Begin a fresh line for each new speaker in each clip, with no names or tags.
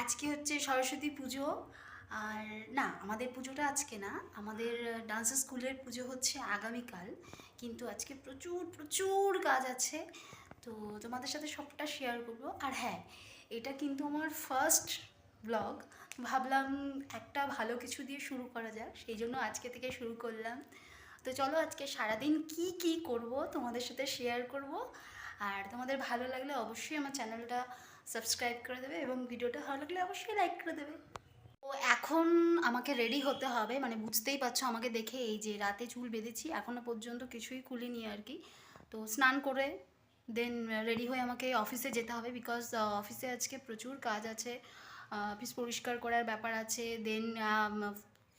আজকে হচ্ছে সরস্বতী পুজো। আর না, আমাদের পুজোটা আজকে না, আমাদের ডান্স স্কুলের পুজো হচ্ছে আগামীকাল। কিন্তু আজকে প্রচুর প্রচুর কাজ আছে, তো তোমাদের সাথে সবটা শেয়ার করব। আর হ্যাঁ, এটা কিন্তু আমার ফার্স্ট ব্লগ। ভাবলাম একটা ভালো কিছু দিয়ে শুরু করা যাক, সেই জন্য আজকে থেকে শুরু করলাম। তো চলো আজকে সারাদিন কি কি করব তোমাদের সাথে শেয়ার করব। আর তোমাদের ভালো লাগলে অবশ্যই আমার চ্যানেলটা সাবস্ক্রাইব করে দেবে এবং ভিডিওটা ভালো লাগলে অবশ্যই লাইক করে দেবে। তো এখন আমাকে রেডি হতে হবে, মানে বুঝতেই পারছো আমাকে দেখে, এই যে রাতে চুল বেঁধেছি, এখনও পর্যন্ত কিছুই খুলিনি আর কি। তো স্নান করে দেন রেডি হয়ে আমাকে অফিসে যেতে হবে, বিকজ অফিসে আজকে প্রচুর কাজ আছে। অফিস পরিষ্কার করার ব্যাপার আছে, দেন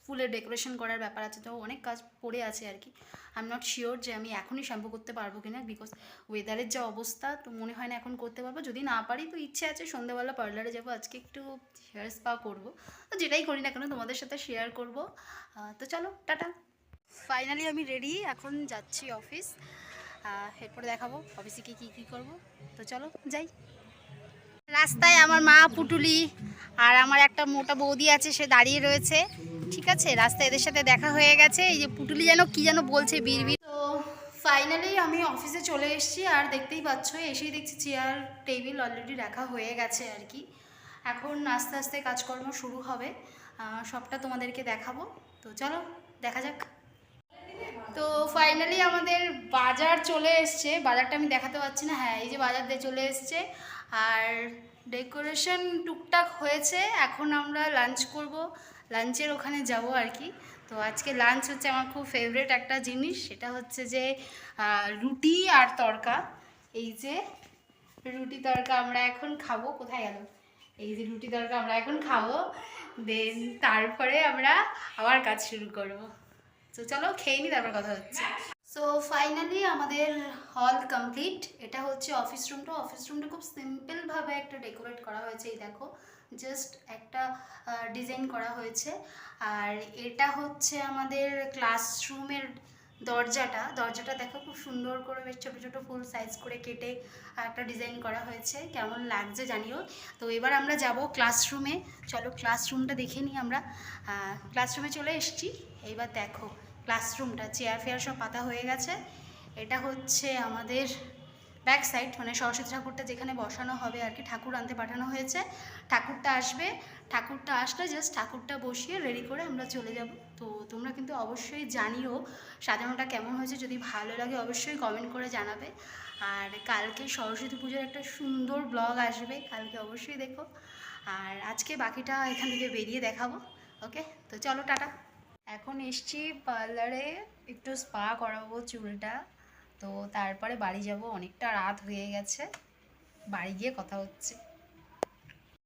ফুলের ডেকোরেশন করার ব্যাপার আছে, তো অনেক কাজ পড়ে আছে আর কি। আই এম নট শিওর যে আমি এখনই শ্যাম্পু করতে পারবো কিনা, বিকজ ওয়েদারের যা অবস্থা, তো মনে হয় না এখন করতে পারবো। যদি না পারি তো ইচ্ছে আছে সন্ধ্যাবেলা পার্লারে যাবো, আজকে একটু হেয়ার স্পা করবো। তো যেটাই করি না কেন তোমাদের সাথে শেয়ার করব। তো চলো টাটা। ফাইনালি আমি রেডি, এখন যাচ্ছি অফিস। এরপরে দেখাবো অফিসে কী কী করবো। তো চলো যাই। রাস্তায় আমার মা, পুটুলি আর আমার একটা মোটা বৌদি আছে, সে দাঁড়িয়ে রয়েছে। ঠিক আছে, রাস্তায় এদের সাথে দেখা হয়ে গেছে। এই যে পুটুলি যেন কি যেন বলছে বিড়বিড়। তো ফাইনালি আমি অফিসে চলে এসেছি, আর দেখতেই পাচ্ছ এসেই দেখছি চেয়ার টেবিল অলরেডি রাখা হয়ে গেছে আর কি। এখন আস্তে আস্তে কাজকর্ম শুরু হবে, সবটা তোমাদেরকে দেখাবো। তো চলো দেখা যাক। তো ফাইনালি আমাদের বাজার চলে এসছে, বাজারটা আমি দেখাতে পারছি না, হ্যাঁ এই যে বাজার দিয়ে চলে এসছে। আর ডেকোরেশন টুকটাক হয়েছে, এখন আমরা লাঞ্চ করব, লাঞ্চের ওখানে যাব আর কি। তো আজকে লাঞ্চ হচ্ছে আমার খুব ফেভারিট একটা জিনিস, সেটা হচ্ছে যে রুটি আর তড়কা। এই যে রুটি তড়কা আমরা এখন খাবো। কোথায় গেল? এই যে রুটি তড়কা আমরা এখন খাবো, দেন তারপরে আমরা আবার কাজ শুরু করব। তো চলো খেয়ে নি, তারপর কথা হচ্ছে। সো ফাইনালি আমাদের হল কমপ্লিট। এটা হচ্ছে অফিস রুমটা। অফিস রুমটা খুব সিম্পলভাবে একটা ডেকোরেট করা হয়েছে, এই দেখো জাস্ট একটা ডিজাইন করা হয়েছে। আর এটা হচ্ছে আমাদের ক্লাসরুমের দরজাটা দেখো খুব সুন্দর করে, বেশ ছোটো ছোটো ফুল সাইজ করে কেটে একটা ডিজাইন করা হয়েছে, কেমন লাগছে জানিও। তো এবার আমরা যাব ক্লাসরুমে, চলো ক্লাসরুমটা দেখে নিই আমরা। ক্লাসরুমে চলে এসেছি, এইবার দেখো ক্লাসরুমটা, চেয়ার ফেয়ার সব পাতা হয়ে গেছে। এটা হচ্ছে আমাদের ব্যাক সাইড, মানে সরস্বতী ঠাকুরটা যেখানে বসানো হবে আর কি। ঠাকুর আনতে পাঠানো হয়েছে, ঠাকুরটা আসবে, ঠাকুরটা আসলে জাস্ট ঠাকুরটা বসিয়ে রেডি করে আমরা চলে যাব। তো তোমরা কিন্তু অবশ্যই জানিও সাজানোটা কেমন হয়েছে, যদি ভালো লাগে অবশ্যই কমেন্ট করে জানাবে। আর কালকে সরস্বতী পুজোর একটা সুন্দর ব্লগ আসবে, কালকে অবশ্যই দেখো। আর আজকে বাকিটা এখান থেকে বেরিয়ে দেখাবো। ওকে, তো চলো টাটা। এখন এসছি পার্লারে, একটু স্পা করাবো চুলটা, তো তারপরে বাড়ি যাব, অনেকটা রাত হয়ে গেছে, বাড়ি গিয়ে কথা হচ্ছে।